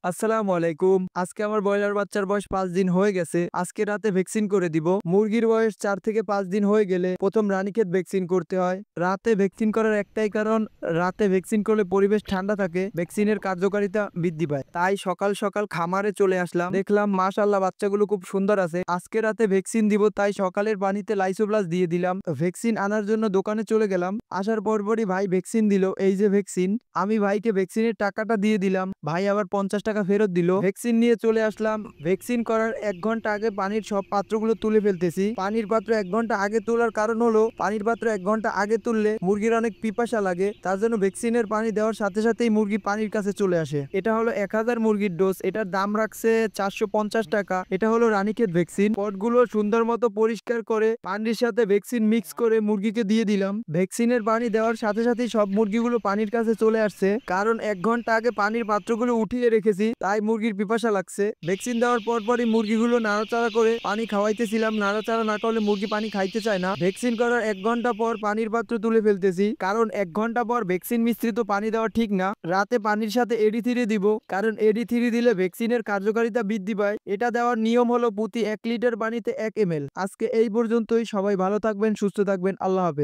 আসসালামু আলাইকুম। আজকে আমার ব্রয়লার বাচ্চার বয়স ৫ দিন হয়ে গেছে। আজকে রাতে ভ্যাকসিন করে দিব। মুরগির বয়স ৪ থেকে ৫ দিন হয়ে গেলে ১ম রানীক্ষেত ভ্যাকসিন করতে হয়। রাতে ভ্যাকসিন করার একটাই কারণ, রাতে ভ্যাকসিন করলে পরিবেশ ঠান্ডা থাকে, ভ্যাকসিনের কার্যকারিতা বৃদ্ধি পায়। তাই সকাল সকাল খামারে চলে আসলাম। দেখলাম মাশাআল্লাহ বাচ্চাগুলো খুব সুন্দর আছে। আজকে রাতে ভ্যাকসিন দিব, তাই সকালের পানিতে লাইসোপ্লাস দিয়ে দিলাম। ভ্যাকসিন আনার জন্য দোকানে চলে গেলাম। আসার পরপরই ভাই ভ্যাকসিন দিল। এই যে ভ্যাকসিন, আমি ভাইকে ভ্যাকসিনের টাকাটা দিয়ে দিলাম। ভাই আবার ৫০ টাকা ফেরত দিল। ভ্যাকসিন নিয়ে চলে আসলাম। ভ্যাকসিন করার ১ ঘন্টা আগে পানির সব পাত্রগুলো তুলে ফেলতেছি। পানির পাত্র ১ ঘন্টা আগে তোলার কারণ হলো, পানির পাত্র ১ ঘন্টা আগে তুললে মুরগির অনেক পিপাসা লাগে। তার জন্য ভ্যাকসিনের পানি দেওয়ার সাথে সাথেই মুরগি পানির কাছে চলে আসে। এটা হলো ১০০০ মুরগির ডোজ। এটার দাম রাখছে ৪৫০ টাকা। এটা হলো রানীক্ষেত ভ্যাকসিন। পটগুলো সুন্দর মতো পরিষ্কার করে পানির সাথে ভ্যাকসিন মিক্স করে মুরগিকে দিয়ে দিলাম। ভ্যাকসিনের পানি দেওয়ার সাথে সাথেই সব মুরগিগুলো পানির কাছে চলে আসছে। কারণ ১ ঘন্টা আগে পানির পাত্রগুলো উঠিয়ে রেখেছি, তাই মুরগির পিপাসা লাগছে। ভ্যাকসিন দেওয়ার পরপরই মুরগিগুলো নাড়াচাড়া করে পানি খাওয়াইতেছিলাম। নাড়াচাড়া না করলে মুরগি পানি খাইতে চায় না। ভ্যাকসিন করার ১ ঘন্টা পর পানির পাত্র তুলে ফেলতেছি, কারণ ১ ঘন্টা পর ভ্যাকসিন মিশ্রিত পানি দেওয়া ঠিক না। রাতে পানির সাথে এডি3 দিব, কারণ এডি3 দিলে ভ্যাকসিনের কার্যকারিতা বৃদ্ধি পায়। এটা দেওয়ার নিয়ম হলো প্রতি ১ লিটার পানিতে ১ ml। আজকে এই পর্যন্তই। সবাই ভালো থাকবেন, সুস্থ থাকবেন। আল্লাহ হাফেজ।